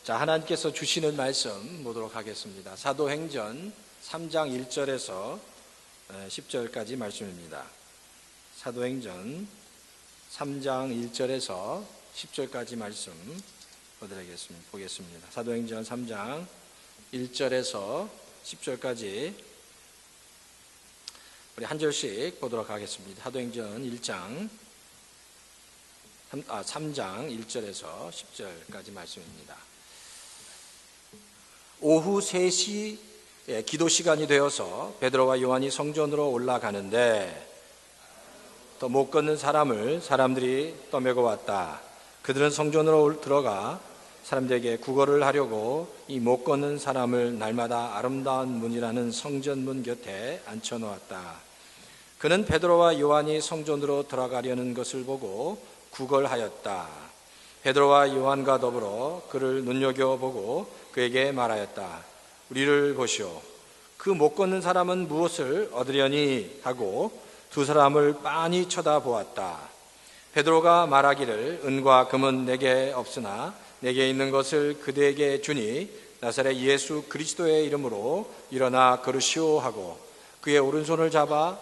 자, 하나님께서 주시는 말씀 보도록 하겠습니다. 사도행전 3장 1절에서 10절까지 말씀입니다. 사도행전 3장 1절에서 10절까지 말씀 보겠습니다. 사도행전 3장 1절에서 10절까지 우리 한 절씩 보도록 하겠습니다. 사도행전 3장 1절에서 10절까지 말씀입니다. 오후 3시 기도 시간이 되어서 베드로와 요한이 성전으로 올라가는데 또 못 걷는 사람을 사람들이 떠매고 왔다. 그들은 성전으로 들어가 사람들에게 구걸을 하려고 이 못 걷는 사람을 날마다 아름다운 문이라는 성전문 곁에 앉혀놓았다. 그는 베드로와 요한이 성전으로 들어가려는 것을 보고 구걸하였다. 베드로와 요한과 더불어 그를 눈여겨보고 그에게 말하였다. 우리를 보시오. 그 못 걷는 사람은 무엇을 얻으려니 하고 두 사람을 빤히 쳐다보았다. 베드로가 말하기를 은과 금은 내게 없으나 내게 있는 것을 그대에게 주니 나사렛 예수 그리스도의 이름으로 일어나 걸으시오 하고 그의 오른손을 잡아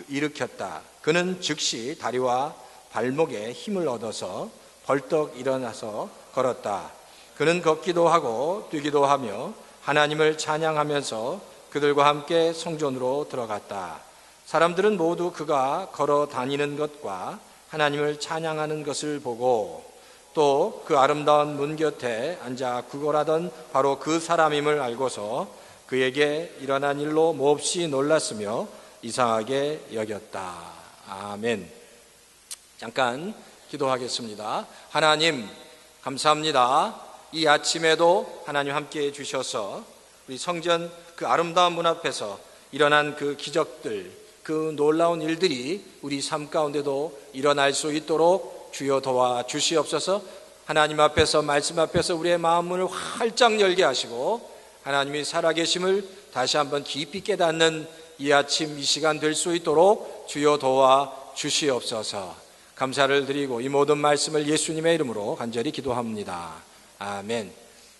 일으켰다. 그는 즉시 다리와 발목에 힘을 얻어서 벌떡 일어나서 걸었다. 그는 걷기도 하고 뛰기도 하며 하나님을 찬양하면서 그들과 함께 성전으로 들어갔다. 사람들은 모두 그가 걸어 다니는 것과 하나님을 찬양하는 것을 보고 또 그 아름다운 문 곁에 앉아 구걸하던 바로 그 사람임을 알고서 그에게 일어난 일로 몹시 놀랐으며 이상하게 여겼다. 아멘. 잠깐 기도하겠습니다. 하나님 감사합니다. 이 아침에도 하나님 함께 해주셔서 우리 성전 그 아름다운 문 앞에서 일어난 그 기적들, 그 놀라운 일들이 우리 삶 가운데도 일어날 수 있도록 주여 도와주시옵소서. 하나님 앞에서 말씀 앞에서 우리의 마음문을 활짝 열게 하시고 하나님이 살아계심을 다시 한번 깊이 깨닫는 이 아침 이 시간 될 수 있도록 주여 도와주시옵소서. 감사를 드리고 이 모든 말씀을 예수님의 이름으로 간절히 기도합니다. 아멘.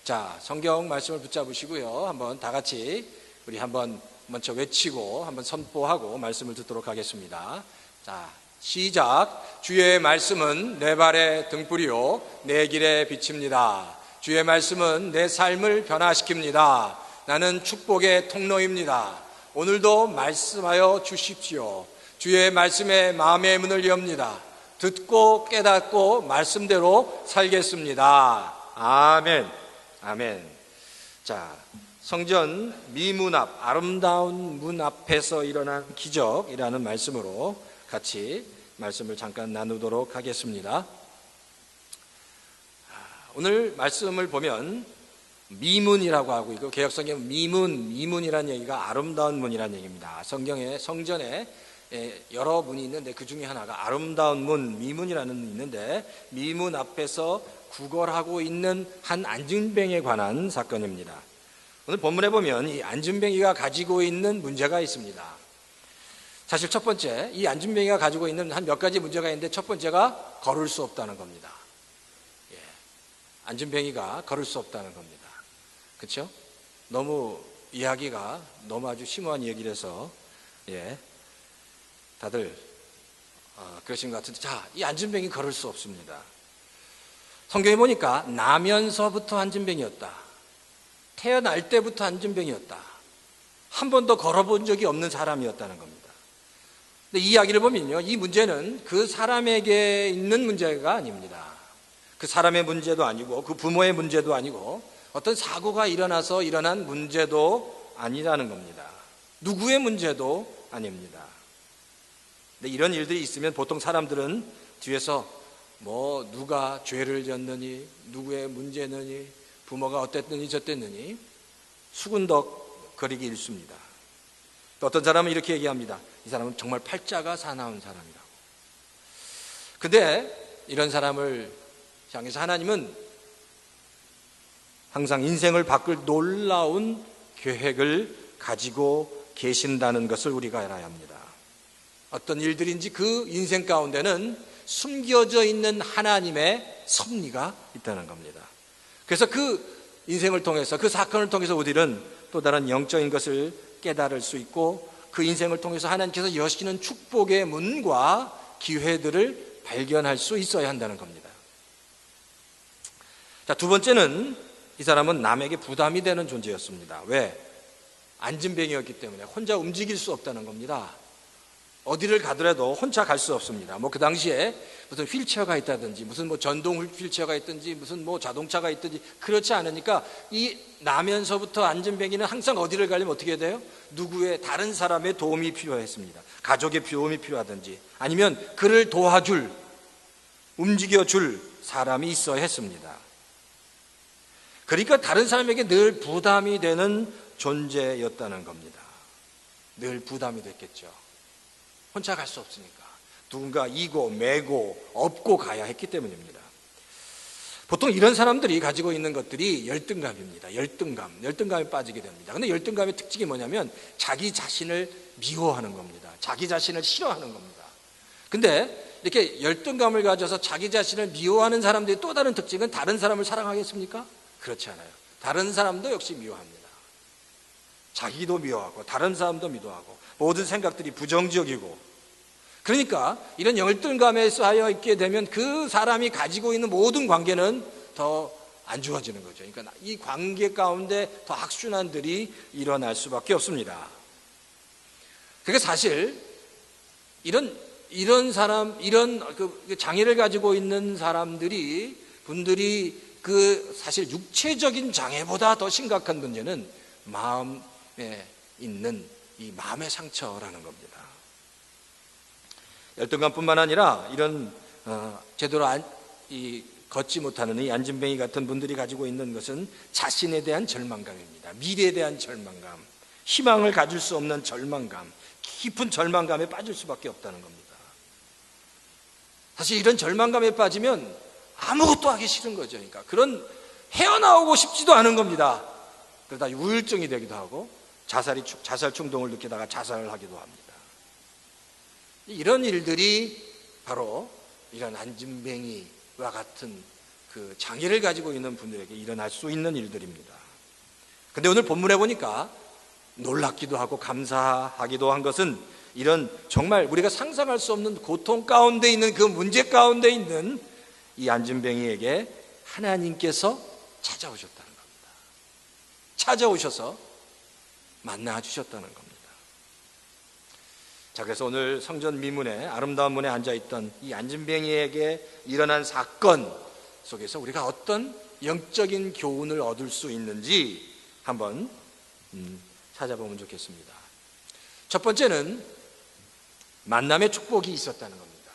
자, 성경 말씀을 붙잡으시고요. 한번 다 같이 우리 한번 먼저 외치고 한번 선포하고 말씀을 듣도록 하겠습니다. 자, 시작. 주의 말씀은 내 발의 등불이요 내 길의 빛입니다. 주의 말씀은 내 삶을 변화시킵니다. 나는 축복의 통로입니다. 오늘도 말씀하여 주십시오. 주의 말씀에 마음의 문을 엽니다. 듣고 깨닫고 말씀대로 살겠습니다. 아멘. 아멘. 자, 성전 미문 앞, 아름다운 문 앞에서 일어난 기적이라는 말씀으로 같이 말씀을 잠깐 나누도록 하겠습니다. 오늘 말씀을 보면 미문이라고 하고 있고 개역성경 미문이라는 얘기가 아름다운 문이라는 얘기입니다. 성경에 성전에 여러 문이 있는데 그 중에 하나가 아름다운 문, 미문이라는 문이 있는데 미문 앞에서 구걸하고 있는 한 안진뱅이에 관한 사건입니다. 오늘 본문에 보면 이 안진뱅이가 가지고 있는 문제가 있습니다. 사실 첫 번째, 이 안진뱅이가 가지고 있는 한 몇 가지 문제가 있는데 첫 번째가 걸을 수 없다는 겁니다. 안진뱅이가 걸을 수 없다는 겁니다. 그렇죠? 너무 이야기가 너무 아주 심오한 얘기라서 다들 그러신 것 같은데, 자, 이 안진뱅이 걸을 수 없습니다. 성경에 보니까 나면서부터 안진뱅이였다. 태어날 때부터 안진뱅이였다. 한 번도 걸어본 적이 없는 사람이었다는 겁니다. 근데 이 이야기를 보면요, 이 문제는 그 사람에게 있는 문제가 아닙니다. 그 사람의 문제도 아니고 그 부모의 문제도 아니고 어떤 사고가 일어나서 일어난 문제도 아니라는 겁니다. 누구의 문제도 아닙니다. 근데 이런 일들이 있으면 보통 사람들은 뒤에서 누가 죄를 졌느니, 누구의 문제느니, 부모가 어땠느니 저땠느니 수군덕 거리기 일쑤입니다. 또 어떤 사람은 이렇게 얘기합니다. 이 사람은 정말 팔자가 사나운 사람이라고. 근데 이런 사람을 향해서 하나님은 항상 인생을 바꿀 놀라운 계획을 가지고 계신다는 것을 우리가 알아야 합니다. 어떤 일들인지 그 인생 가운데는 숨겨져 있는 하나님의 섭리가 있다는 겁니다. 그래서 그 인생을 통해서, 그 사건을 통해서 우리는 또 다른 영적인 것을 깨달을 수 있고, 그 인생을 통해서 하나님께서 여시는 축복의 문과 기회들을 발견할 수 있어야 한다는 겁니다. 자, 두 번째는 이 사람은 남에게 부담이 되는 존재였습니다. 왜? 안진뱅이였기 때문에 혼자 움직일 수 없다는 겁니다. 어디를 가더라도 혼자 갈 수 없습니다. 그 당시에 무슨 휠체어가 있다든지, 무슨 전동 휠체어가 있든지, 무슨 자동차가 있든지 그렇지 않으니까 이 나면서부터 안진뱅이는 항상 어디를 가려면 어떻게 해야 돼요? 누구의, 다른 사람의 도움이 필요했습니다. 가족의 도움이 필요하든지, 아니면 그를 도와줄, 움직여줄 사람이 있어야 했습니다. 그러니까 다른 사람에게 늘 부담이 되는 존재였다는 겁니다. 늘 부담이 됐겠죠. 혼자 갈 수 없으니까 누군가 이고 매고 업고 가야 했기 때문입니다. 보통 이런 사람들이 가지고 있는 것들이 열등감입니다. 열등감에 빠지게 됩니다. 근데 열등감의 특징이 뭐냐면 자기 자신을 미워하는 겁니다. 자기 자신을 싫어하는 겁니다. 근데 이렇게 열등감을 가져서 자기 자신을 미워하는 사람들의 또 다른 특징은 다른 사람을 사랑하겠습니까? 그렇지 않아요. 다른 사람도 역시 미워합니다. 자기도 미워하고 다른 사람도 미워하고 모든 생각들이 부정적이고, 그러니까 이런 열등감에 쌓여 있게 되면 그 사람이 가지고 있는 모든 관계는 더 안 좋아지는 거죠. 그러니까 이 관계 가운데 더 악순환들이 일어날 수밖에 없습니다. 그러니까 사실 이런 그 장애를 가지고 있는 분들이 사실 육체적인 장애보다 더 심각한 문제는 마음에 있는 이 마음의 상처라는 겁니다. 열등감뿐만 아니라 이런 제대로 걷지 못하는 이 안진뱅이 같은 분들이 가지고 있는 것은 자신에 대한 절망감입니다. 미래에 대한 절망감, 희망을 가질 수 없는 절망감, 깊은 절망감에 빠질 수밖에 없다는 겁니다. 사실 이런 절망감에 빠지면 아무것도 하기 싫은 거죠. 그러니까 그런 헤어나오고 싶지도 않은 겁니다. 그러다 우울증이 되기도 하고 자살 충동을 느끼다가 자살을 하기도 합니다. 이런 일들이 바로 이런 안진뱅이와 같은 그 장애를 가지고 있는 분들에게 일어날 수 있는 일들입니다. 근데 오늘 본문에 보니까 놀랍기도 하고 감사하기도 한 것은 이런 정말 우리가 상상할 수 없는 고통 가운데 있는 그 문제 가운데 있는 이 안진뱅이에게 하나님께서 찾아오셨다는 겁니다. 찾아오셔서 만나 주셨다는 겁니다. 자, 그래서 오늘 성전 미문에, 아름다운 문에 앉아있던 이 안진뱅이에게 일어난 사건 속에서 우리가 어떤 영적인 교훈을 얻을 수 있는지 한번 찾아보면 좋겠습니다. 첫 번째는 만남의 축복이 있었다는 겁니다.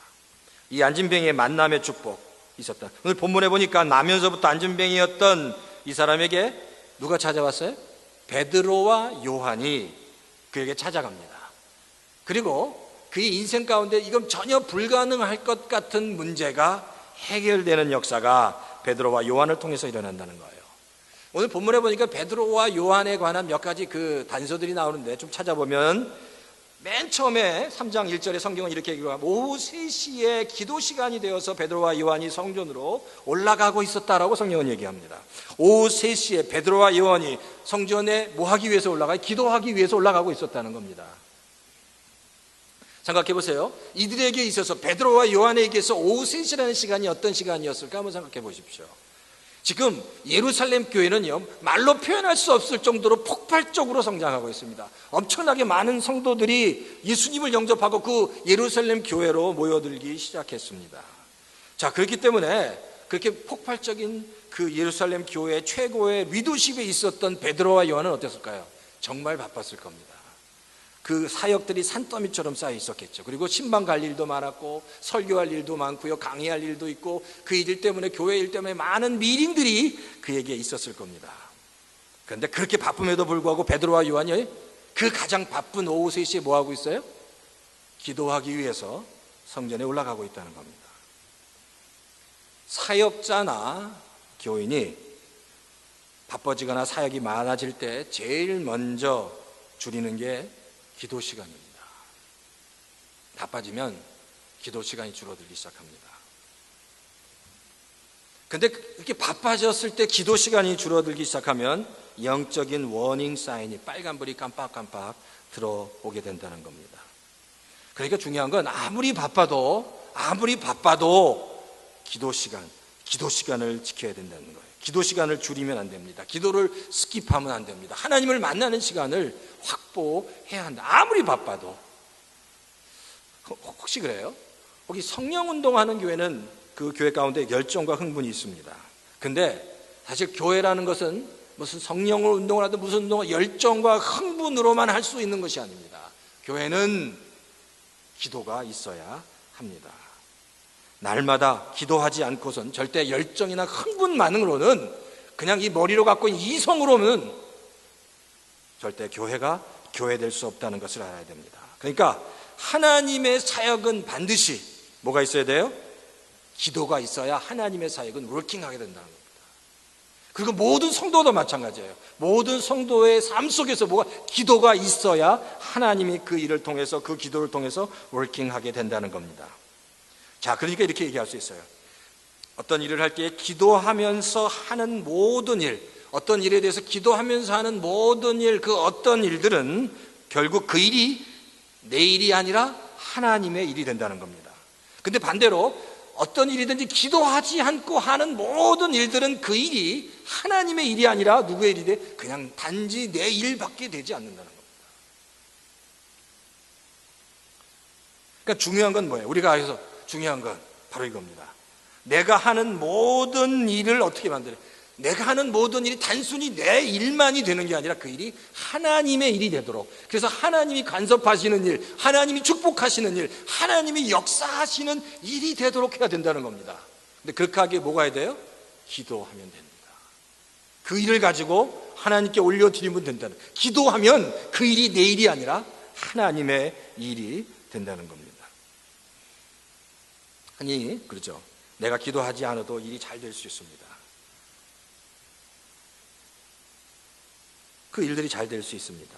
이 안진뱅이의 만남의 축복 있었다. 오늘 본문에 보니까 나면서부터 안진뱅이였던 이 사람에게 누가 찾아왔어요? 베드로와 요한이 그에게 찾아갑니다. 그리고 그의 인생 가운데 이건 전혀 불가능할 것 같은 문제가 해결되는 역사가 베드로와 요한을 통해서 일어난다는 거예요. 오늘 본문에 보니까 베드로와 요한에 관한 몇 가지 그 단서들이 나오는데 좀 찾아보면 맨 처음에 3장 1절에 성경은 이렇게 얘기합니다. 오후 3시에 기도 시간이 되어서 베드로와 요한이 성전으로 올라가고 있었다라고 성경은 얘기합니다. 오후 3시에 베드로와 요한이 성전에 뭐 하기 위해서 올라가요? 기도하기 위해서 올라가고 있었다는 겁니다. 생각해 보세요. 이들에게 있어서 베드로와 요한에게 있어서 오후 3시라는 시간이 어떤 시간이었을까 한번 생각해 보십시오. 지금 예루살렘 교회는요, 말로 표현할 수 없을 정도로 폭발적으로 성장하고 있습니다. 엄청나게 많은 성도들이 예수님을 영접하고 그 예루살렘 교회로 모여들기 시작했습니다. 자, 그렇기 때문에 그렇게 폭발적인 그 예루살렘 교회 최고의 리더십에 있었던 베드로와 요한은 어땠을까요? 정말 바빴을 겁니다. 그 사역들이 산더미처럼 쌓여 있었겠죠. 그리고 신방 갈 일도 많았고 설교할 일도 많고요, 강의할 일도 있고 그 일 때문에, 교회 일 때문에 많은 미팅들이 그에게 있었을 겁니다. 그런데 그렇게 바쁨에도 불구하고 베드로와 요한이 그 가장 바쁜 오후 3시에 뭐 하고 있어요? 기도하기 위해서 성전에 올라가고 있다는 겁니다. 사역자나 교인이 바빠지거나 사역이 많아질 때 제일 먼저 줄이는 게 기도 시간입니다. 바빠지면 기도 시간이 줄어들기 시작합니다. 근데 이렇게 바빠졌을 때 기도 시간이 줄어들기 시작하면 영적인 워닝 사인이 빨간불이 깜빡깜빡 들어오게 된다는 겁니다. 그러니까 중요한 건 아무리 바빠도 기도 시간을 지켜야 된다는 거예요. 기도 시간을 줄이면 안 됩니다. 기도를 스킵하면 안 됩니다. 하나님을 만나는 시간을 확보해야 한다. 아무리 바빠도. 혹시 그래요? 거기 성령 운동하는 교회는 그 교회 가운데 열정과 흥분이 있습니다. 근데 사실 교회라는 것은 무슨 성령을 운동을 하든 무슨 운동을 열정과 흥분으로만 할 수 있는 것이 아닙니다. 교회는 기도가 있어야 합니다. 날마다 기도하지 않고선 절대 열정이나 흥분만으로는, 그냥 이 머리로 갖고 있는 이성으로는 절대 교회가 교회될 수 없다는 것을 알아야 됩니다. 그러니까 하나님의 사역은 반드시 뭐가 있어야 돼요? 기도가 있어야 하나님의 사역은 워킹하게 된다는 겁니다. 그리고 모든 성도도 마찬가지예요. 모든 성도의 삶 속에서 기도가 있어야 하나님이 그 일을 통해서, 그 기도를 통해서 워킹하게 된다는 겁니다. 자, 그러니까 이렇게 얘기할 수 있어요. 어떤 일을 할 때 기도하면서 하는 모든 일, 어떤 일에 대해서 기도하면서 하는 모든 일, 그 어떤 일들은 결국 그 일이 내 일이 아니라 하나님의 일이 된다는 겁니다. 근데 반대로 어떤 일이든지 기도하지 않고 하는 모든 일들은 그 일이 하나님의 일이 아니라 누구의 일이 돼? 그냥 단지 내 일밖에 되지 않는다는 겁니다. 그러니까 중요한 건 뭐예요? 우리가 해서 중요한 건 바로 이겁니다. 내가 하는 모든 일을 어떻게 만들어요? 내가 하는 모든 일이 단순히 내 일만이 되는 게 아니라 그 일이 하나님의 일이 되도록, 그래서 하나님이 간섭하시는 일, 하나님이 축복하시는 일, 하나님이 역사하시는 일이 되도록 해야 된다는 겁니다. 근데 그렇게 하기에 뭐가 해야 돼요? 기도하면 됩니다. 그 일을 가지고 하나님께 올려드리면 된다는, 기도하면 그 일이 내 일이 아니라 하나님의 일이 된다는 겁니다. 아니, 그렇죠. 내가 기도하지 않아도 일이 잘 될 수 있습니다. 그 일들이 잘 될 수 있습니다.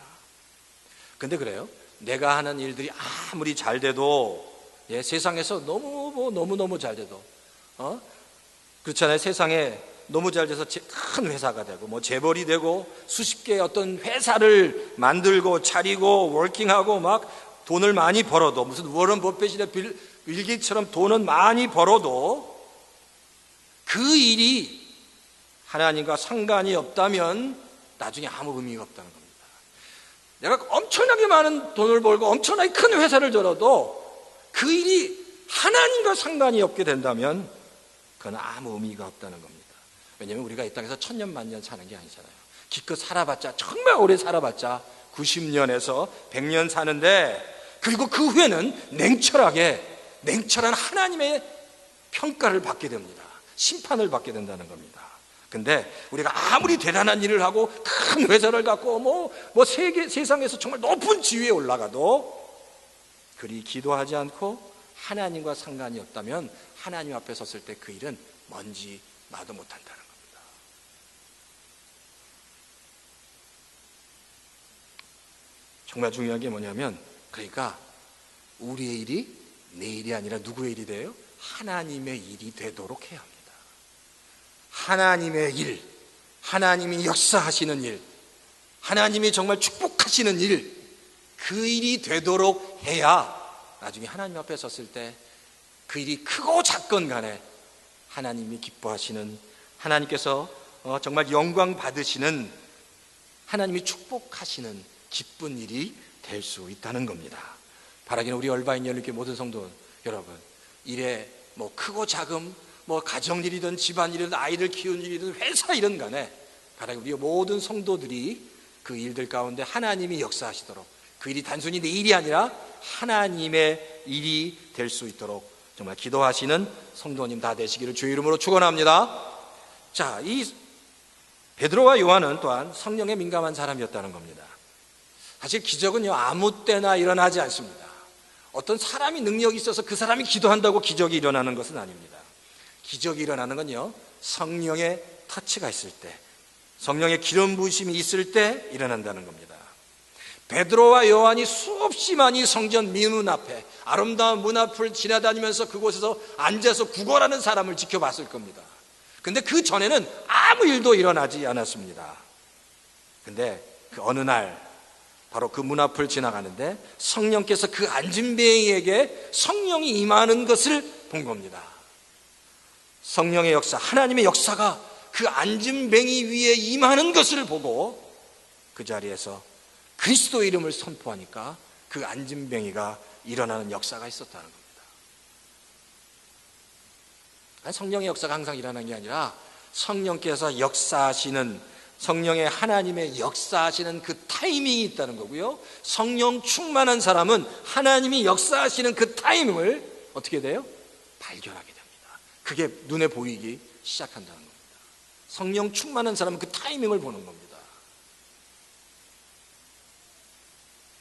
근데 그래요, 내가 하는 일들이 아무리 잘 돼도, 세상에서 너무 잘 돼도, 그렇잖아요. 세상에 너무 잘 돼서 큰 회사가 되고, 재벌이 되고, 수십 개의 어떤 회사를 만들고 차리고 워킹하고 막 돈을 많이 벌어도, 무슨 워런 버핏이나 빌 게이츠처럼 돈은 많이 벌어도 그 일이 하나님과 상관이 없다면 나중에 아무 의미가 없다는 겁니다. 내가 엄청나게 많은 돈을 벌고 엄청나게 큰 회사를 들어도 그 일이 하나님과 상관이 없게 된다면 그건 아무 의미가 없다는 겁니다. 왜냐하면 우리가 이 땅에서 천년 만년 사는 게 아니잖아요. 기껏 살아봤자, 정말 오래 살아봤자 90년에서 100년 사는데, 그리고 그 후에는 냉철한 하나님의 평가를 받게 됩니다. 심판을 받게 된다는 겁니다. 근데 우리가 아무리 대단한 일을 하고 큰 회사를 갖고 세상에서 정말 높은 지위에 올라가도 그리 기도하지 않고 하나님과 상관이 없다면 하나님 앞에 섰을 때 그 일은 뭔지 나도 못한다는 겁니다. 정말 중요한 게 뭐냐면, 그러니까 우리의 일이 내 일이 아니라 누구의 일이 돼요? 하나님의 일이 되도록 해야 합니다. 하나님의 일, 하나님이 역사하시는 일, 하나님이 정말 축복하시는 일, 그 일이 되도록 해야 나중에 하나님 앞에 섰을 때 그 일이 크고 작건 간에 하나님이 기뻐하시는, 하나님께서 정말 영광 받으시는, 하나님이 축복하시는 기쁜 일이 될 수 있다는 겁니다. 바라기는 우리 얼바인 열린교회 모든 성도 여러분, 일에 크고 작은 가정일이든 집안일이든 아이들 키우는 일이든 회사 일은 간에 바라기 우리 모든 성도들이 그 일들 가운데 하나님이 역사하시도록, 그 일이 단순히 내 일이 아니라 하나님의 일이 될 수 있도록 정말 기도하시는 성도님 다 되시기를 주의 이름으로 축원합니다. 자, 이 베드로와 요한은 또한 성령에 민감한 사람이었다는 겁니다. 사실 기적은요, 아무 때나 일어나지 않습니다. 어떤 사람이 능력이 있어서 그 사람이 기도한다고 기적이 일어나는 것은 아닙니다. 기적이 일어나는 건요, 성령의 터치가 있을 때, 성령의 기름 부으심이 있을 때 일어난다는 겁니다. 베드로와 요한이 수없이 많이 성전 미문 앞에, 아름다운 문 앞을 지나다니면서 그곳에서 앉아서 구걸하는 사람을 지켜봤을 겁니다. 근데 그 전에는 아무 일도 일어나지 않았습니다. 근데 그 어느 날 바로 그 문 앞을 지나가는데 성령께서 그 안진뱅이에게 성령이 임하는 것을 본 겁니다. 성령의 역사, 하나님의 역사가 그 안진뱅이 위에 임하는 것을 보고 그 자리에서 그리스도 이름을 선포하니까 그 안진뱅이가 일어나는 역사가 있었다는 겁니다. 성령의 역사가 항상 일어나는 게 아니라 성령께서 역사하시는, 성령의 하나님의 역사하시는 그 타이밍이 있다는 거고요. 성령 충만한 사람은 하나님이 역사하시는 그 타이밍을 어떻게 돼요? 발견하게 됩니다. 그게 눈에 보이기 시작한다는 겁니다. 성령 충만한 사람은 그 타이밍을 보는 겁니다.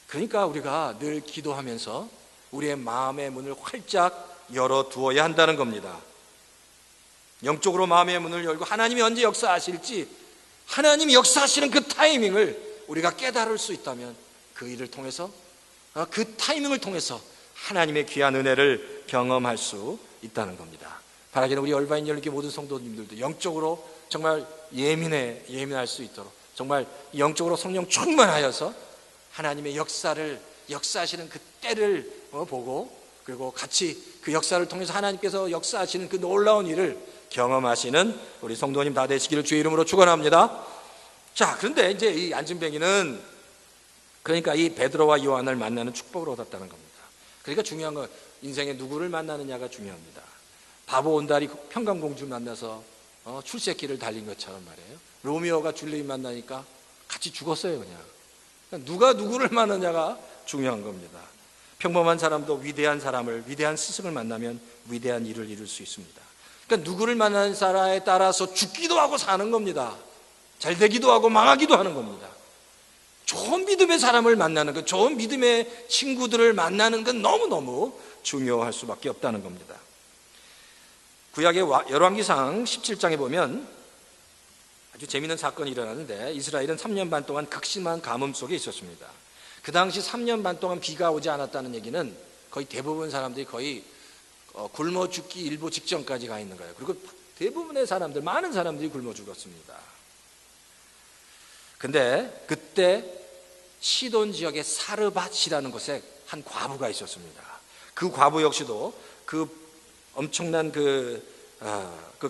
그러니까 우리가 늘 기도하면서 우리의 마음의 문을 활짝 열어두어야 한다는 겁니다. 영적으로 마음의 문을 열고 하나님이 언제 역사하실지, 하나님이 역사하시는 그 타이밍을 우리가 깨달을 수 있다면 그 일을 통해서, 그 타이밍을 통해서 하나님의 귀한 은혜를 경험할 수 있다는 겁니다. 바라기는 우리 얼바인 열리교 모든 성도님들도 영적으로 정말 예민할 수 있도록 정말 영적으로 성령 충만하여서 하나님의 역사하시는 그 때를 보고, 그리고 같이 그 역사를 통해서 하나님께서 역사하시는 그 놀라운 일을 경험하시는 우리 성도님 다 되시기를 주의 이름으로 축원합니다. 자, 그런데 이제 이 안진뱅이는 그러니까 이 베드로와 요한을 만나는 축복을 얻었다는 겁니다. 그러니까 중요한 건 인생에 누구를 만나느냐가 중요합니다. 바보 온달이 평강공주 만나서 출세길을 달린 것처럼 말이에요. 로미오가 줄리엣 만나니까 같이 죽었어요. 그냥. 그러니까 누가 누구를 만나냐가 중요한 겁니다. 평범한 사람도 위대한 사람을, 위대한 스승을 만나면 위대한 일을 이룰 수 있습니다. 그러니까 누구를 만나는 사람에 따라서 죽기도 하고 사는 겁니다. 잘 되기도 하고 망하기도 하는 겁니다. 좋은 믿음의 사람을 만나는 것, 좋은 믿음의 친구들을 만나는 건 너무너무 중요할 수밖에 없다는 겁니다. 구약의 열왕기상 17장에 보면 아주 재미있는 사건이 일어나는데, 이스라엘은 3년 반 동안 극심한 가뭄 속에 있었습니다. 그 당시 3년 반 동안 비가 오지 않았다는 얘기는 거의 대부분 사람들이 거의 굶어 죽기 일보 직전까지 가 있는 거예요. 그리고 대부분의 사람들, 많은 사람들이 굶어 죽었습니다. 근데 그때 시돈 지역의 사르밧이라는 곳에 한 과부가 있었습니다. 그 과부 역시도 그 엄청난 그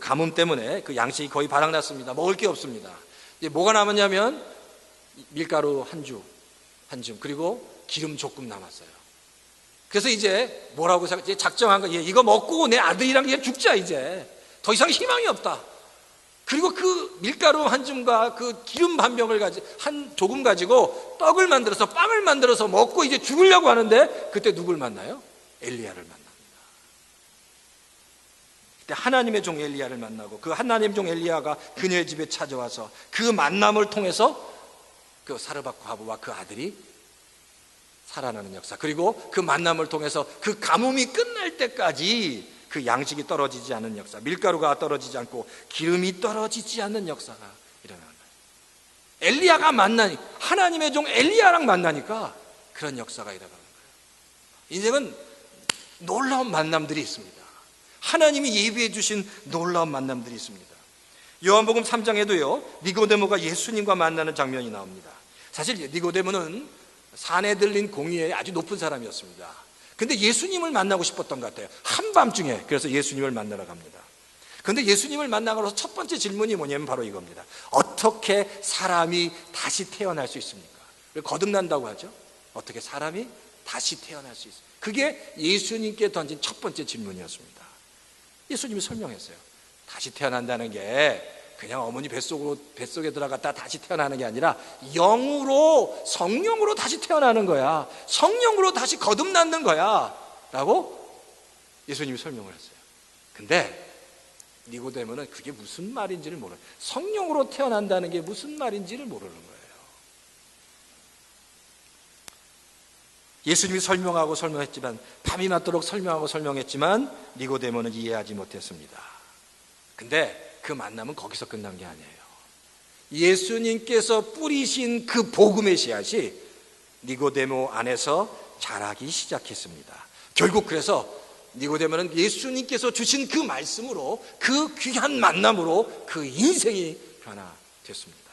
가뭄 때문에 그 양식이 거의 바닥났습니다. 먹을 게 없습니다. 이제 뭐가 남았냐면 밀가루 한 줌, 그리고 기름 조금 남았어요. 그래서 이제 뭐라고 작정한 거, 이거 먹고 내 아들이랑 그냥 죽자, 이제 더 이상 희망이 없다. 그리고 그 밀가루 한 줌과 그 기름 한 병을 조금 가지고 떡을 만들어서, 빵을 만들어서 먹고 이제 죽으려고 하는데, 그때 누굴 만나요? 엘리야를 만납니다. 그때 하나님의 종 엘리야를 만나고, 그 하나님의 종 엘리야가 그녀의 집에 찾아와서 그 만남을 통해서 그 사르밧 과부와 그 아들이 살아나는 역사, 그리고 그 만남을 통해서 그 가뭄이 끝날 때까지 그 양식이 떨어지지 않는 역사, 밀가루가 떨어지지 않고 기름이 떨어지지 않는 역사가 일어나는 거예요. 엘리야가 만나니, 하나님의 종 엘리야랑 만나니까 그런 역사가 일어나는 거예요. 인생은 놀라운 만남들이 있습니다. 하나님이 예비해 주신 놀라운 만남들이 있습니다. 요한복음 3장에도요 니고데모가 예수님과 만나는 장면이 나옵니다. 사실 니고데모는 산에 들린 공의에 아주 높은 사람이었습니다. 근데 예수님을 만나고 싶었던 것 같아요. 한밤중에. 그래서 예수님을 만나러 갑니다. 근데 예수님을 만나고서 첫 번째 질문이 뭐냐면 바로 이겁니다. 어떻게 사람이 다시 태어날 수 있습니까? 거듭난다고 하죠. 어떻게 사람이 다시 태어날 수 있습니까? 그게 예수님께 던진 첫 번째 질문이었습니다. 예수님이 설명했어요. 다시 태어난다는 게 그냥 어머니 뱃속에 들어갔다 다시 태어나는 게 아니라 영으로, 성령으로 다시 태어나는 거야. 성령으로 다시 거듭나는 거야 라고 예수님이 설명을 했어요. 근데 니고데모는 그게 무슨 말인지를 모르는, 성령으로 태어난다는 게 무슨 말인지를 모르는 거예요. 예수님이 설명했지만, 밤이 맞도록 설명했지만 니고데모는 이해하지 못했습니다. 근데 그 만남은 거기서 끝난 게 아니에요. 예수님께서 뿌리신 그 복음의 씨앗이 니고데모 안에서 자라기 시작했습니다. 결국 그래서 니고데모는 예수님께서 주신 그 말씀으로, 그 귀한 만남으로 그 인생이 변화됐습니다.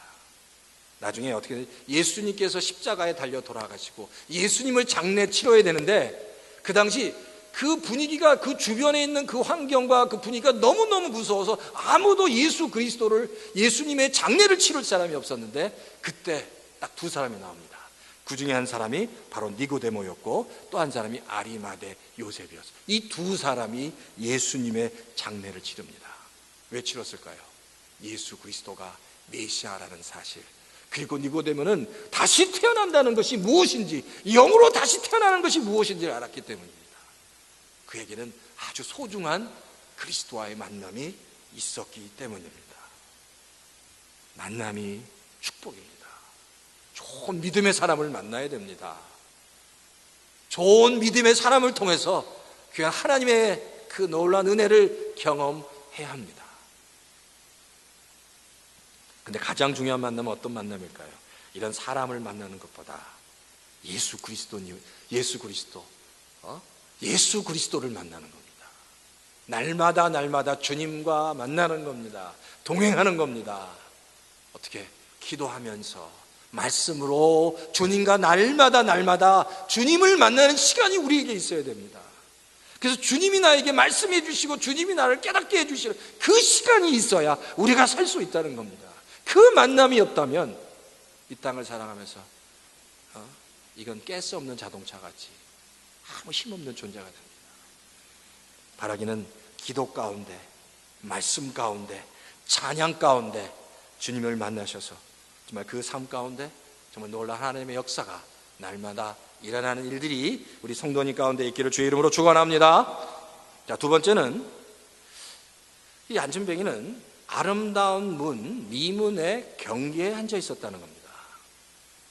나중에 어떻게 예수님께서 십자가에 달려 돌아가시고 예수님을 장례 치러야 되는데, 그 당시 그 분위기가, 그 주변에 있는 그 환경과 그 분위기가 너무너무 무서워서 아무도 예수 그리스도를, 예수님의 장례를 치를 사람이 없었는데, 그때 딱 두 사람이 나옵니다. 그 중에 한 사람이 바로 니고데모였고 또 한 사람이 아리마대 요셉이었어요. 이 두 사람이 예수님의 장례를 치릅니다. 왜 치렀을까요? 예수 그리스도가 메시아라는 사실, 그리고 니고데모는 다시 태어난다는 것이 무엇인지, 영으로 다시 태어나는 것이 무엇인지를 알았기 때문입니다. 그에게는 아주 소중한 그리스도와의 만남이 있었기 때문입니다. 만남이 축복입니다. 좋은 믿음의 사람을 만나야 됩니다. 좋은 믿음의 사람을 통해서 귀한 하나님의 그 놀라운 은혜를 경험해야 합니다. 근데 가장 중요한 만남은 어떤 만남일까요? 이런 사람을 만나는 것보다 예수 그리스도를 만나는 겁니다. 날마다 주님과 만나는 겁니다. 동행하는 겁니다. 어떻게? 기도하면서 말씀으로 주님과 날마다 주님을 만나는 시간이 우리에게 있어야 됩니다. 그래서 주님이 나에게 말씀해 주시고 주님이 나를 깨닫게 해 주시는 그 시간이 있어야 우리가 살 수 있다는 겁니다. 그 만남이 없다면 이 땅을 살아가면서 이건 가스 없는 자동차 같이 아무 힘없는 존재가 됩니다. 바라기는 기도 가운데, 말씀 가운데, 찬양 가운데 주님을 만나셔서 정말 그 삶 가운데 정말 놀라운 하나님의 역사가 날마다 일어나는 일들이 우리 성도님 가운데 있기를 주의 이름으로 축원합니다. 자, 두 번째는 이 안진뱅이는 아름다운 문, 미문의 경계에 앉아 있었다는 겁니다.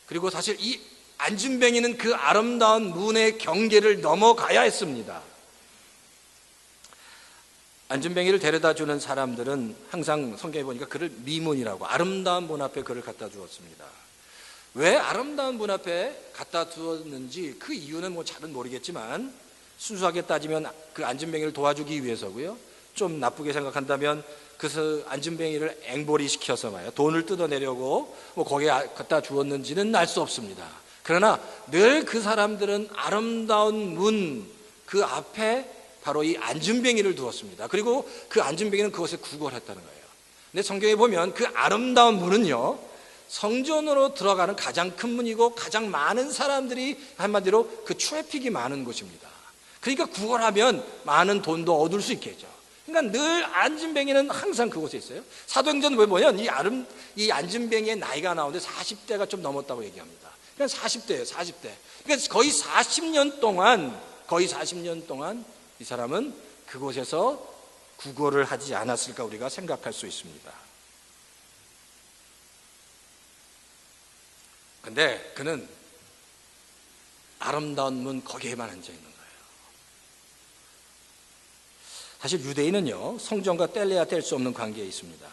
그리고 사실 이 안진뱅이는 그 아름다운 문의 경계를 넘어가야 했습니다. 안진뱅이를 데려다 주는 사람들은 항상 성경에 보니까 그를 미문이라고, 아름다운 문 앞에 그를 갖다 주었습니다. 왜 아름다운 문 앞에 갖다 두었는지 그 이유는 잘은 모르겠지만, 순수하게 따지면 그 안진뱅이를 도와주기 위해서고요. 좀 나쁘게 생각한다면 그 안진뱅이를 앵벌이 시켜서 돈을 뜯어내려고 거기에 갖다 주었는지는 알 수 없습니다. 그러나 늘 그 사람들은 아름다운 문 그 앞에 바로 이 안진뱅이를 두었습니다. 그리고 그 안진뱅이는 그것에 구걸했다는 거예요. 근데 성경에 보면 그 아름다운 문은요, 성전으로 들어가는 가장 큰 문이고 가장 많은 사람들이, 한마디로 그 트래픽이 많은 곳입니다. 그러니까 구걸하면 많은 돈도 얻을 수 있겠죠. 그러니까 늘 안진뱅이는 항상 그곳에 있어요. 사도행전 보면 이 안진뱅이의 나이가 나오는데 40대가 좀 넘었다고 얘기합니다. 그러니까 40대예요, 40대. 그러니까 거의 40년 동안 이 사람은 그곳에서 구걸을 하지 않았을까 우리가 생각할 수 있습니다. 근데 그는 아름다운 문 거기에만 앉아 있는 거예요. 사실 유대인은요, 성전과 뗄래야 뗄 수 없는 관계에 있습니다.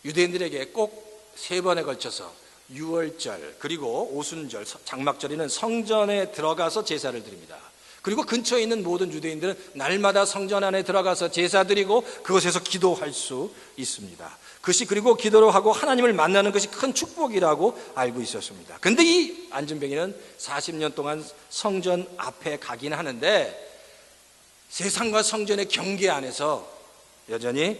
유대인들에게 꼭 3번에 걸쳐서 유월절, 그리고 오순절, 장막절에는 성전에 들어가서 제사를 드립니다. 그리고 근처에 있는 모든 유대인들은 날마다 성전 안에 들어가서 제사 드리고 그것에서 기도할 수 있습니다. 그것이, 그리고 기도를 하고 하나님을 만나는 것이 큰 축복이라고 알고 있었습니다. 그런데 이 안진뱅이는 40년 동안 성전 앞에 가긴 하는데 세상과 성전의 경계 안에서 여전히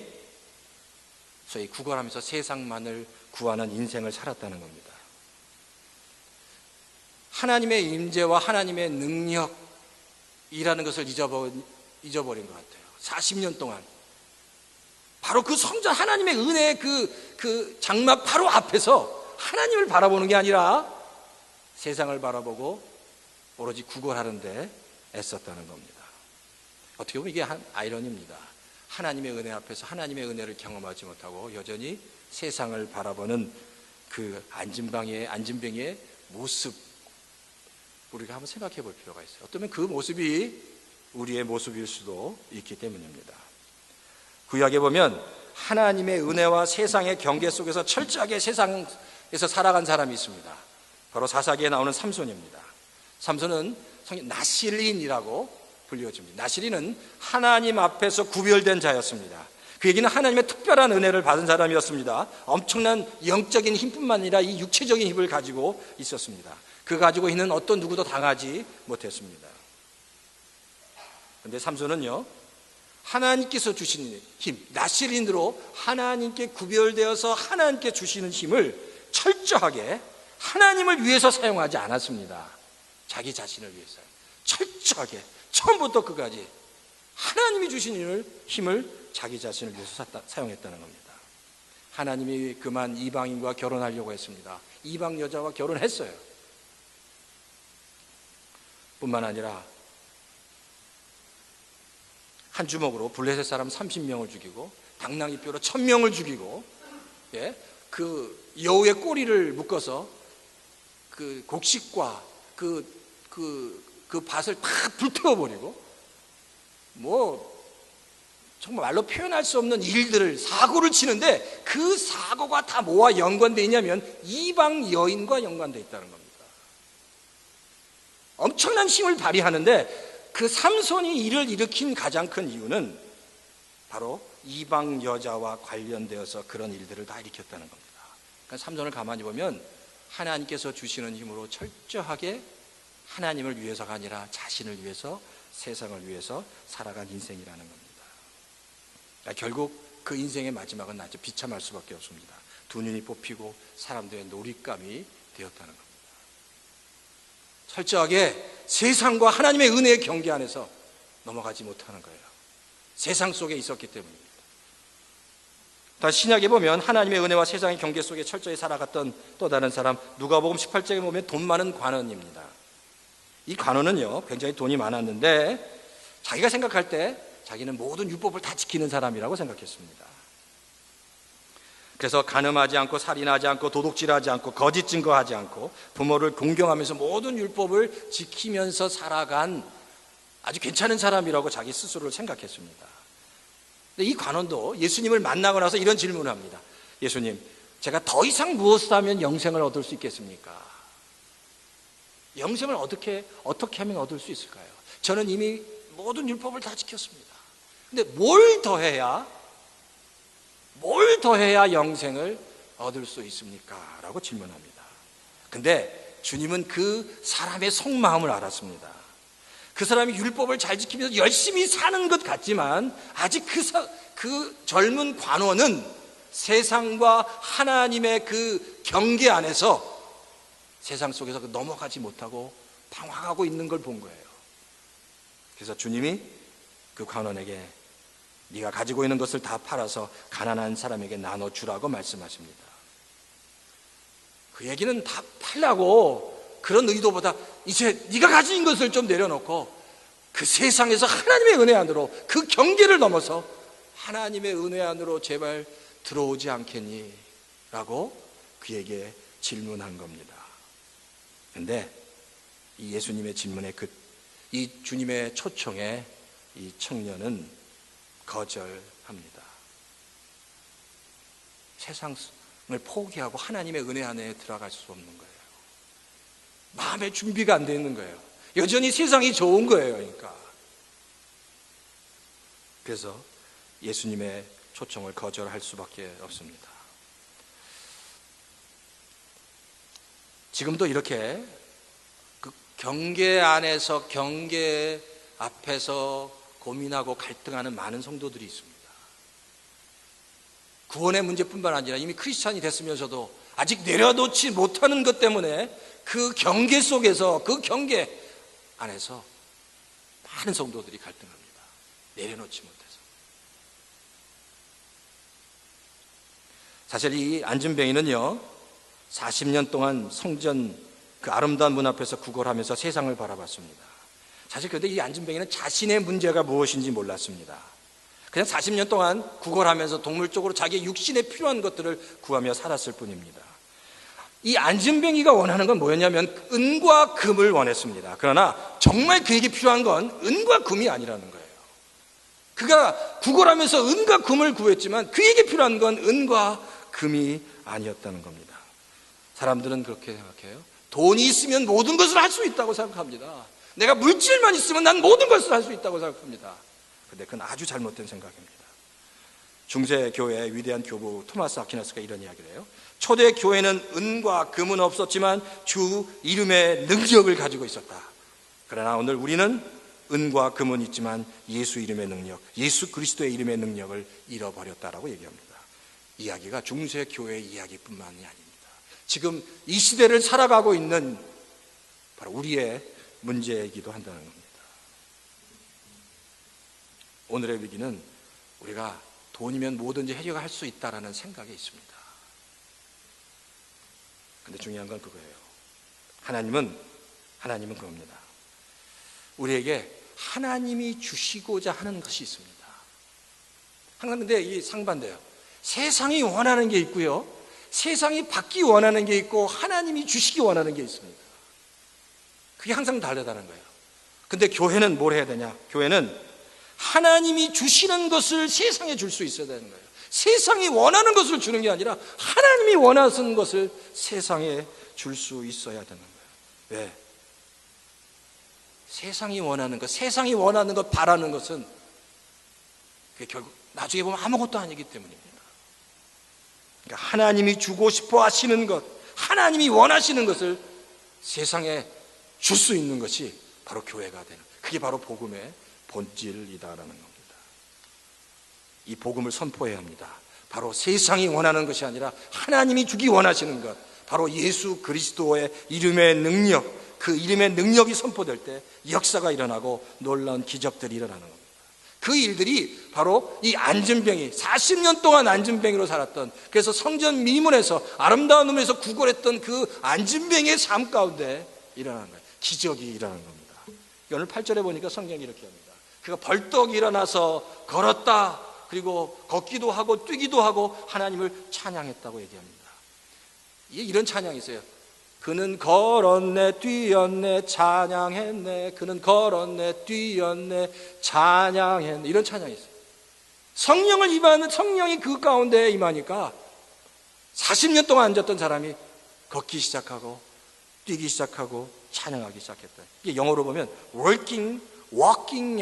소위 구걸하면서 세상만을 구하는 인생을 살았다는 겁니다. 하나님의 임재와 하나님의 능력이라는 것을 잊어버린 것 같아요. 40년 동안 바로 그 성전, 하나님의 은혜의 그 장막 바로 앞에서 하나님을 바라보는 게 아니라 세상을 바라보고 오로지 구걸하는데 애썼다는 겁니다. 어떻게 보면 이게 한 아이러니입니다. 하나님의 은혜 앞에서 하나님의 은혜를 경험하지 못하고 여전히 세상을 바라보는 그 안진뱅이의 모습, 우리가 한번 생각해 볼 필요가 있어요. 어쩌면 그 모습이 우리의 모습일 수도 있기 때문입니다. 구약에 보면 하나님의 은혜와 세상의 경계 속에서 철저하게 세상에서 살아간 사람이 있습니다. 바로 사사기에 나오는 삼손입니다. 삼손은 성경 나실린이라고 불려집니다. 나시린은 하나님 앞에서 구별된 자였습니다. 그 얘기는 하나님의 특별한 은혜를 받은 사람이었습니다. 엄청난 영적인 힘뿐만 아니라 이 육체적인 힘을 가지고 있었습니다. 그 가지고 있는 어떤 누구도 당하지 못했습니다. 그런데 삼손은요, 하나님께서 주신 힘, 나시린으로 하나님께 구별되어서 하나님께 주시는 힘을 철저하게 하나님을 위해서 사용하지 않았습니다. 자기 자신을 위해서 철저하게 처음부터 끝까지 하나님이 주신 힘을 자기 자신을 위해서 사용했다는 겁니다. 하나님이 그만 이방인과 결혼하려고 했습니다. 이방 여자와 결혼했어요. 뿐만 아니라 한 주먹으로 블레셋 사람 30명을 죽이고 당나귀 뼈로 1000명을 죽이고, 그 여우의 꼬리를 묶어서 그 곡식과 그 밭을 다 불태워버리고, 정말 말로 표현할 수 없는 일들을, 사고를 치는데 그 사고가 다 뭐와 연관되어 있냐면 이방 여인과 연관되어 있다는 겁니다. 엄청난 힘을 발휘하는데 그 삼손이 이를 일으킨 가장 큰 이유는 바로 이방 여자와 관련되어서 그런 일들을 다 일으켰다는 겁니다. 그러니까 삼손을 가만히 보면 하나님께서 주시는 힘으로 철저하게 하나님을 위해서가 아니라 자신을 위해서, 세상을 위해서 살아간 인생이라는 겁니다. 그러니까 결국 그 인생의 마지막은 아주 비참할 수밖에 없습니다. 두 눈이 뽑히고 사람들의 놀잇감이 되었다는 겁니다. 철저하게 세상과 하나님의 은혜의 경계 안에서 넘어가지 못하는 거예요. 세상 속에 있었기 때문입니다. 다시 신약에 보면 하나님의 은혜와 세상의 경계 속에 철저히 살아갔던 또 다른 사람, 누가복음 18장에 보면 돈 많은 관원입니다. 이 관원은요, 굉장히 돈이 많았는데 자기가 생각할 때 자기는 모든 율법을 다 지키는 사람이라고 생각했습니다. 그래서 간음하지 않고, 살인하지 않고, 도둑질하지 않고, 거짓 증거하지 않고, 부모를 공경하면서 모든 율법을 지키면서 살아간 아주 괜찮은 사람이라고 자기 스스로를 생각했습니다. 근데 이 관원도 예수님을 만나고 나서 이런 질문을 합니다. 예수님, 제가 더 이상 무엇을 하면 영생을 얻을 수 있겠습니까? 영생을 어떻게 하면 얻을 수 있을까요? 저는 이미 모든 율법을 다 지켰습니다. 근데 뭘 더해야 영생을 얻을 수 있습니까? 라고 질문합니다. 근데 주님은 그 사람의 속마음을 알았습니다. 그 사람이 율법을 잘 지키면서 열심히 사는 것 같지만 아직 그 젊은 관원은 세상과 하나님의 그 경계 안에서 세상 속에서 넘어가지 못하고 방황하고 있는 걸 본 거예요. 그래서 주님이 그 관원에게 네가 가지고 있는 것을 다 팔아서 가난한 사람에게 나눠주라고 말씀하십니다. 그 얘기는 다 팔라고 그런 의도보다 이제 네가 가진 것을 좀 내려놓고 그 세상에서 하나님의 은혜 안으로, 그 경계를 넘어서 하나님의 은혜 안으로 제발 들어오지 않겠니? 라고 그에게 질문한 겁니다. 그런데 이 예수님의 질문에, 이 주님의 초청에 이 청년은 거절합니다. 세상을 포기하고 하나님의 은혜 안에 들어갈 수 없는 거예요. 마음의 준비가 안 되어 있는 거예요. 여전히 세상이 좋은 거예요. 그러니까. 그래서 예수님의 초청을 거절할 수밖에 없습니다. 지금도 이렇게 그 경계 안에서, 경계 앞에서 고민하고 갈등하는 많은 성도들이 있습니다. 구원의 문제뿐만 아니라 이미 크리스찬이 됐으면서도 아직 내려놓지 못하는 것 때문에 그 경계 속에서, 그 경계 안에서 많은 성도들이 갈등합니다. 내려놓지 못해서. 사실 이 안진뱅이는요, 40년 동안 성전 그 아름다운 문 앞에서 구걸하면서 세상을 바라봤습니다. 사실 그런데 이 안진뱅이는 자신의 문제가 무엇인지 몰랐습니다. 그냥 40년 동안 구걸하면서 동물적으로 자기의 육신에 필요한 것들을 구하며 살았을 뿐입니다. 이 안진뱅이가 원하는 건 뭐였냐면 은과 금을 원했습니다. 그러나 정말 그에게 필요한 건 은과 금이 아니라는 거예요. 그가 구걸하면서 은과 금을 구했지만 그에게 필요한 건 은과 금이 아니었다는 겁니다. 사람들은 그렇게 생각해요. 돈이 있으면 모든 것을 할 수 있다고 생각합니다. 내가 물질만 있으면 난 모든 것을 할 수 있다고 생각합니다. 그런데 그건 아주 잘못된 생각입니다. 중세 교회의 위대한 교부 토마스 아퀴나스가 이런 이야기를 해요. 초대 교회는 은과 금은 없었지만 주 이름의 능력을 가지고 있었다. 그러나 오늘 우리는 은과 금은 있지만 예수 이름의 능력, 예수 그리스도의 이름의 능력을 잃어버렸다라고 얘기합니다. 이야기가 중세 교회의 이야기뿐만이 아닙니다. 지금 이 시대를 살아가고 있는 바로 우리의 문제이기도 한다는 겁니다. 오늘의 위기는 우리가 돈이면 뭐든지 해결할 수 있다라는 생각이 있습니다. 근데 중요한 건 그거예요. 하나님은 그겁니다. 우리에게 하나님이 주시고자 하는 것이 있습니다. 항상 근데 이 상반돼요. 세상이 원하는 게 있고요, 세상이 받기 원하는 게 있고 하나님이 주시기 원하는 게 있습니다. 그게 항상 다르다는 거예요. 근데 교회는 뭘 해야 되냐? 교회는 하나님이 주시는 것을 세상에 줄 수 있어야 되는 거예요. 세상이 원하는 것을 주는 게 아니라 하나님이 원하는 것을 세상에 줄 수 있어야 되는 거예요. 왜? 세상이 원하는 것, 바라는 것은 그게 결국 나중에 보면 아무것도 아니기 때문입니다. 그러니까 하나님이 주고 싶어 하시는 것, 하나님이 원하시는 것을 세상에 줄 수 있는 것이 바로 교회가 되는, 그게 바로 복음의 본질이다라는 겁니다. 이 복음을 선포해야 합니다. 바로 세상이 원하는 것이 아니라 하나님이 주기 원하시는 것, 바로 예수 그리스도의 이름의 능력, 그 이름의 능력이 선포될 때 역사가 일어나고 놀라운 기적들이 일어나는 겁니다. 그 일들이 바로 이 안진병이 40년 동안 안진병으로 살았던, 그래서 성전 미문에서 아름다운 음에서 구걸했던 그 안진병의 삶 가운데 일어나는 거예요. 기적이 일어나는 겁니다. 오늘 8절에 보니까 성경이 이렇게 합니다. 그가 벌떡 일어나서 걸었다, 그리고 걷기도 하고 뛰기도 하고 하나님을 찬양했다고 얘기합니다. 이런 찬양이 있어요. 그는 걸었네, 뛰었네, 찬양했네. 그는 걸었네, 뛰었네, 찬양했네. 이런 찬양이 있어요. 성령을 임하는, 성령이 그 가운데 임하니까 40년 동안 앉았던 사람이 걷기 시작하고 뛰기 시작하고 찬양하기 시작했다. 이게 영어로 보면 walking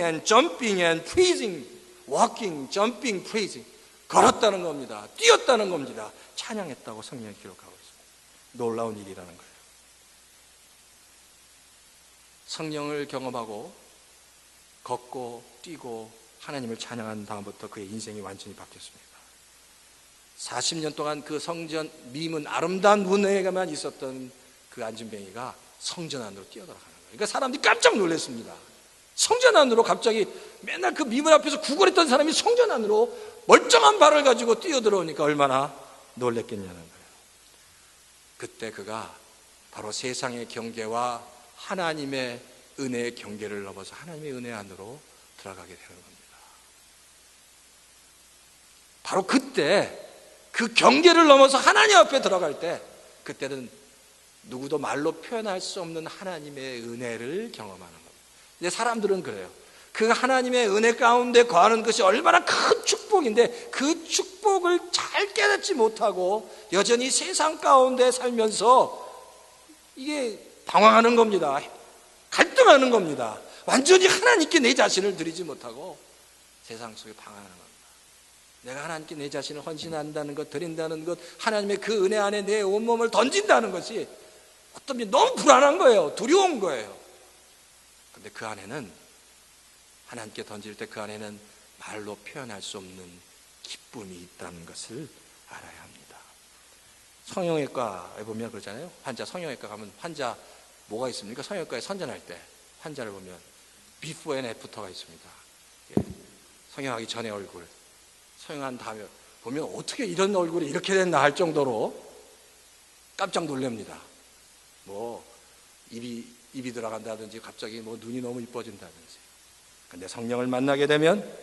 and jumping and praising. walking, jumping, praising. 걸었다는 겁니다. 뛰었다는 겁니다. 찬양했다고 성경이 기록하고 있습니다. 놀라운 일이라는 거예요. 성령을 경험하고 걷고 뛰고 하나님을 찬양한 다음부터 그의 인생이 완전히 바뀌었습니다. 40년 동안 그 성전 미문 아름다운 문에만 있었던 그 안진뱅이가 성전 안으로 뛰어들어가는 거예요. 그러니까 사람들이 깜짝 놀랐습니다. 성전 안으로 갑자기 맨날 그 미문 앞에서 구걸했던 사람이 성전 안으로 멀쩡한 발을 가지고 뛰어들어오니까 얼마나 놀랬겠냐는 거예요. 그때 그가 바로 세상의 경계와 하나님의 은혜의 경계를 넘어서 하나님의 은혜 안으로 들어가게 되는 겁니다. 바로 그때 그 경계를 넘어서 하나님 앞에 들어갈 때, 그때는 누구도 말로 표현할 수 없는 하나님의 은혜를 경험하는 겁니다. 근데 사람들은 그래요. 그 하나님의 은혜 가운데 거하는 것이 얼마나 큰 축복인데 그 축복을 잘 깨닫지 못하고 여전히 세상 가운데 살면서 이게 방황하는 겁니다. 갈등하는 겁니다. 완전히 하나님께 내 자신을 드리지 못하고 세상 속에 방황하는 겁니다. 내가 하나님께 내 자신을 헌신한다는 것, 드린다는 것, 하나님의 그 은혜 안에 내 온몸을 던진다는 것이 어떤 면 너무 불안한 거예요. 두려운 거예요. 근데 그 안에는, 하나님께 던질 때 그 안에는 말로 표현할 수 없는 기쁨이 있다는 것을 알아야 합니다. 성형외과에 보면 그러잖아요. 성형외과 가면 환자 뭐가 있습니까? 성형외과에 선전할 때 환자를 보면 비포 앤 애프터가 있습니다. 성형하기 전에 얼굴, 성형한 다음에 보면 어떻게 이런 얼굴이 이렇게 됐나 할 정도로 깜짝 놀랍니다. 뭐 입이 들어간다든지 갑자기 뭐 눈이 너무 이뻐진다든지. 근데 성령을 만나게 되면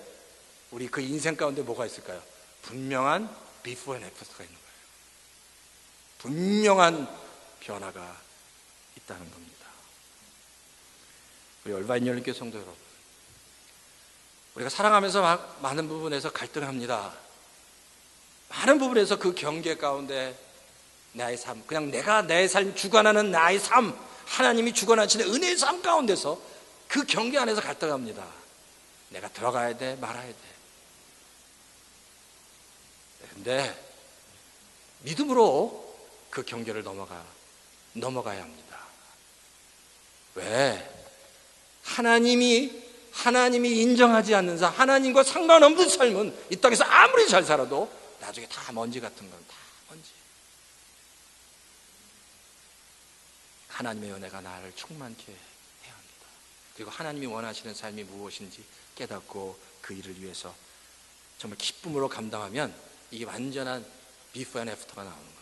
우리 그 인생 가운데 뭐가 있을까요? 분명한 비포 앤 애프터가 있는 거예요. 분명한 변화가 있다는 겁니다. 우리 얼바인 열린교회 성도 여러분, 우리가 살아가면서 많은 부분에서 갈등합니다. 많은 부분에서 그 경계 가운데 나의 삶, 그냥 내가 내 삶 주관하는 나의 삶, 하나님이 주관하시는 은혜의 삶 가운데서 그 경계 안에서 갈등합니다. 내가 들어가야 돼, 말아야 돼. 근데 믿음으로 그 경계를 넘어가야 합니다. 왜? 하나님이 인정하지 않는 삶, 하나님과 상관없는 삶은 이 땅에서 아무리 잘 살아도 나중에 다 먼지 같은 건 다 먼지. 하나님의 은혜가 나를 충만케 해야 합니다. 그리고 하나님이 원하시는 삶이 무엇인지 깨닫고 그 일을 위해서 정말 기쁨으로 감당하면 이게 완전한 비포 앤 애프터가 나오는 겁니다.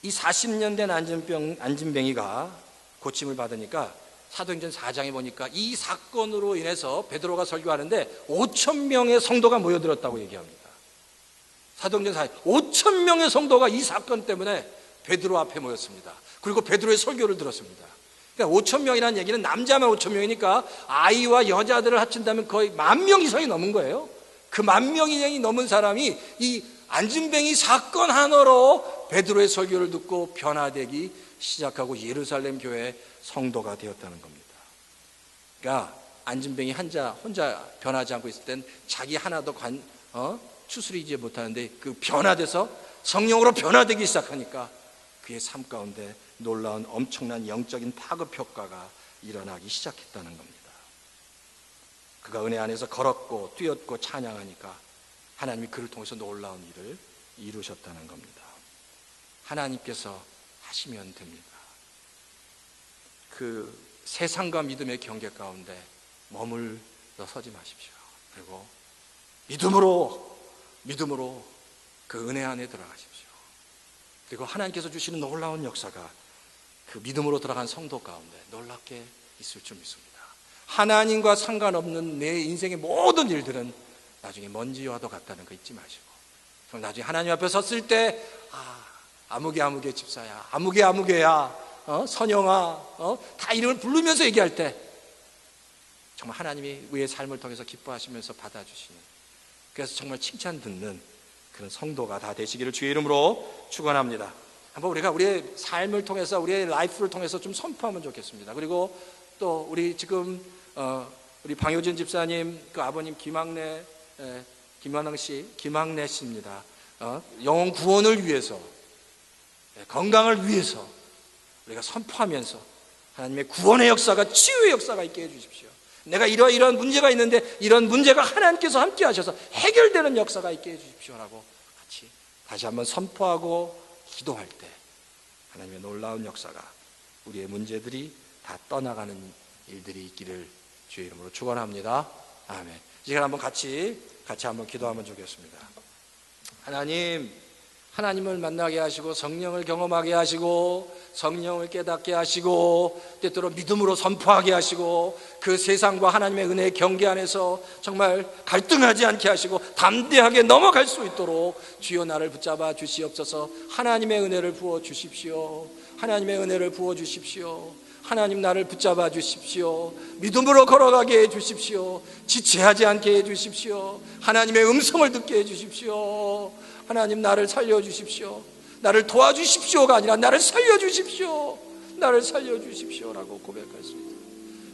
이 40년 된 안진뱅이가 고침을 받으니까 사도행전 4장에 보니까 이 사건으로 인해서 베드로가 설교하는데 5,000명의 성도가 모여들었다고 얘기합니다. 사도행전 4장 5,000명의 성도가 이 사건 때문에 베드로 앞에 모였습니다. 그리고 베드로의 설교를 들었습니다. 그러니까 5,000명이라는 얘기는 남자만 5,000명이니까 아이와 여자들을 합친다면 거의 10,000명 이상이 넘은 거예요. 그 10,000명 이상이 넘은 사람이 이 안진뱅이 사건 하나로 베드로의 설교를 듣고 변화되기 시작하고 예루살렘 교회의 성도가 되었다는 겁니다. 그러니까 안진뱅이 혼자 변하지 않고 있을 땐 자기 하나도 추스리지 못하는데 그 변화돼서 성령으로 변화되기 시작하니까 그의 삶 가운데 놀라운 엄청난 영적인 파급 효과가 일어나기 시작했다는 겁니다. 그가 은혜 안에서 걸었고 뛰었고 찬양하니까 하나님이 그를 통해서 놀라운 일을 이루셨다는 겁니다. 하나님께서 하시면 됩니다. 그 세상과 믿음의 경계 가운데 머물러 서지 마십시오. 그리고 믿음으로 그 은혜 안에 들어가십시오. 그리고 하나님께서 주시는 놀라운 역사가 그 믿음으로 들어간 성도 가운데 놀랍게 있을 줄 믿습니다. 하나님과 상관없는 내 인생의 모든 일들은 나중에 먼지와도 같다는 거 잊지 마시고, 나중에 하나님 앞에 섰을 때 아무개 집사야, 아무개야, 선영아, 다 이름을 부르면서 얘기할 때 정말 하나님이 우리의 삶을 통해서 기뻐하시면서 받아주시는, 그래서 정말 칭찬 듣는 그런 성도가 다 되시기를 주의 이름으로 축원합니다. 한번 우리가 우리의 삶을 통해서, 우리의 라이프를 통해서 좀 선포하면 좋겠습니다. 그리고 또 우리 지금 우리 방효진 집사님 그 아버님 김학래 씨입니다. 영혼 구원을 위해서, 건강을 위해서 우리가 선포하면서 하나님의 구원의 역사가, 치유의 역사가 있게 해주십시오. 내가 이러한 문제가 있는데 이런 문제가 하나님께서 함께 하셔서 해결되는 역사가 있게 해주십시오라고 같이 다시 한번 선포하고 기도할 때 하나님의 놀라운 역사가, 우리의 문제들이 다 떠나가는 일들이 있기를 주의 이름으로 축원합니다. 아멘. 이제 한번 같이 한번 기도하면 좋겠습니다. 하나님을 만나게 하시고 성령을 경험하게 하시고 성령을 깨닫게 하시고 때때로 믿음으로 선포하게 하시고 그 세상과 하나님의 은혜의 경계 안에서 정말 갈등하지 않게 하시고 담대하게 넘어갈 수 있도록 주여 나를 붙잡아 주시옵소서. 하나님의 은혜를 부어 주십시오. 하나님의 은혜를 부어 주십시오. 하나님 나를 붙잡아 주십시오. 믿음으로 걸어가게 해 주십시오. 지체하지 않게 해 주십시오. 하나님의 음성을 듣게 해 주십시오. 하나님 나를 살려주십시오. 나를 도와주십시오가 아니라 나를 살려주십시오. 나를 살려주십시오라고 고백할 수 있도록,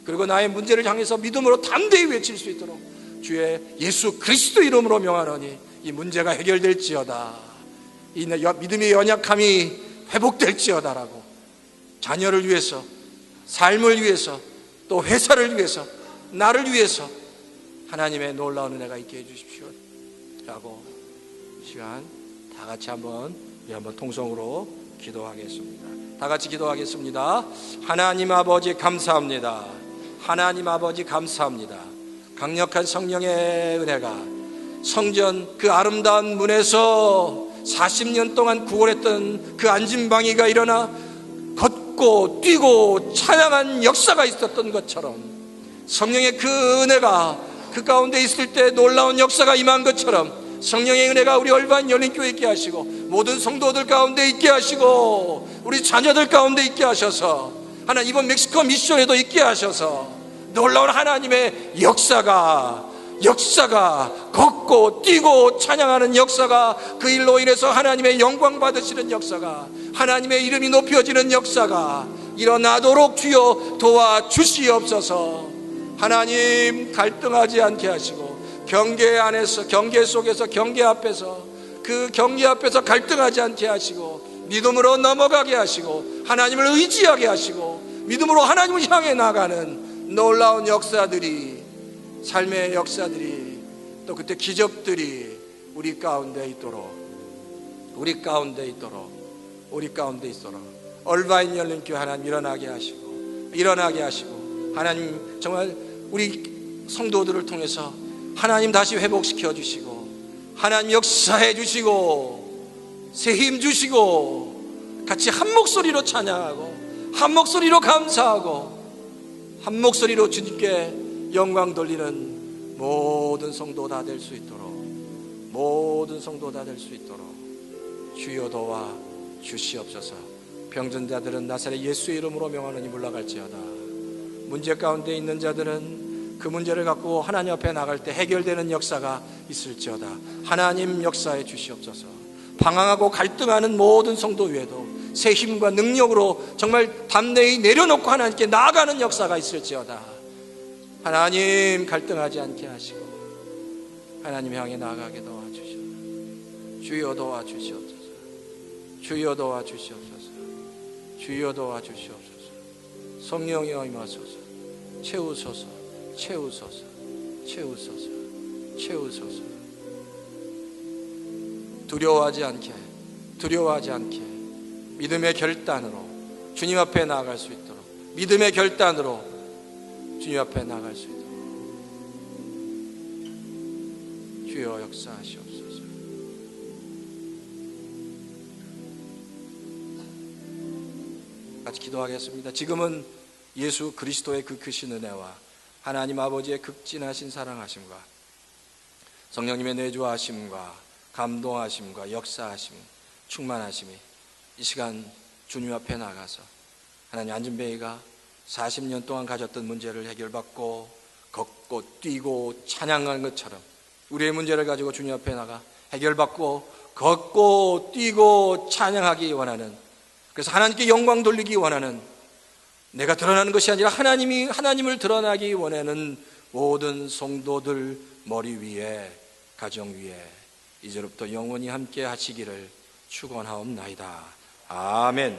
그리고 나의 문제를 향해서 믿음으로 담대히 외칠 수 있도록 주의 예수 그리스도 이름으로 명하노니 이 문제가 해결될지어다, 이 믿음의 연약함이 회복될지어다라고 자녀를 위해서, 삶을 위해서, 또 회사를 위해서, 나를 위해서 하나님의 놀라운 은혜가 있게 해주십시오 라고 시간 다 같이 한번 통성으로 기도하겠습니다. 다 같이 기도하겠습니다. 하나님 아버지 감사합니다. 하나님 아버지 감사합니다. 강력한 성령의 은혜가 성전 그 아름다운 문에서 40년 동안 구걸했던 그 안진방이가 일어나 걷고 뛰고 찬양한 역사가 있었던 것처럼, 성령의 그 은혜가 그 가운데 있을 때 놀라운 역사가 임한 것처럼 성령의 은혜가 우리 얼반 연인교회 있게 하시고 모든 성도들 가운데 있게 하시고 우리 자녀들 가운데 있게 하셔서 하나님 이번 멕시코 미션에도 있게 하셔서 놀라운 하나님의 역사가 걷고 뛰고 찬양하는 역사가, 그 일로 인해서 하나님의 영광 받으시는 역사가, 하나님의 이름이 높여지는 역사가 일어나도록 주여 도와주시옵소서. 하나님, 갈등하지 않게 하시고 경계 안에서, 경계 속에서, 경계 앞에서, 그 경계 앞에서 갈등하지 않게 하시고 믿음으로 넘어가게 하시고 하나님을 의지하게 하시고 믿음으로 하나님을 향해 나가는 놀라운 역사들이, 삶의 역사들이, 또 그때 기적들이 우리 가운데 있도록, 우리 가운데 있도록, 우리 가운데 있도록 얼바인 열린 교회 하나님 일어나게 하시고, 일어나게 하시고, 하나님 정말 우리 성도들을 통해서 하나님 다시 회복시켜 주시고, 하나님 역사해 주시고, 새 힘 주시고, 같이 한 목소리로 찬양하고 한 목소리로 감사하고 한 목소리로 주님께 영광 돌리는 모든 성도 다 될 수 있도록, 모든 성도 다 될 수 있도록 주여 도와 주시옵소서. 병든 자들은 나사렛 예수의 이름으로 명하노니 물러갈지어다. 문제 가운데 있는 자들은 그 문제를 갖고 하나님 앞에 나갈 때 해결되는 역사가 있을지어다. 하나님 역사해 주시옵소서. 방황하고 갈등하는 모든 성도 외에도 새 힘과 능력으로 정말 담대히 내려놓고 하나님께 나아가는 역사가 있을지어다. 하나님, 갈등하지 않게 하시고 하나님 향해 나아가게 도와주시옵소서. 주여 도와주시옵소서. 주여 도와주시옵소서. 주여 도와주시옵소서. 성령이여 임하소서. 채우소서. 채우소서. 채우소서. 채우소서. 두려워하지 않게, 두려워하지 않게 믿음의 결단으로 주님 앞에 나아갈 수 있도록, 믿음의 결단으로 주님 앞에 나아갈 수 있도록 주여 역사하시옵소서. 같이 기도하겠습니다. 지금은 예수 그리스도의 그 크신 은혜와 하나님 아버지의 극진하신 사랑하심과 성령님의 내주하심과 감동하심과 역사하심, 충만하심이 이 시간 주님 앞에 나가서 하나님, 안진뱅이가 40년 동안 가졌던 문제를 해결받고 걷고 뛰고 찬양하는 것처럼 우리의 문제를 가지고 주님 앞에 나가 해결받고 걷고 뛰고 찬양하기 원하는, 그래서 하나님께 영광 돌리기 원하는, 내가 드러나는 것이 아니라 하나님을 드러나기 원하는 모든 성도들 머리 위에, 가정 위에 이제부터 영원히 함께 하시기를 축원하옵나이다. 아멘.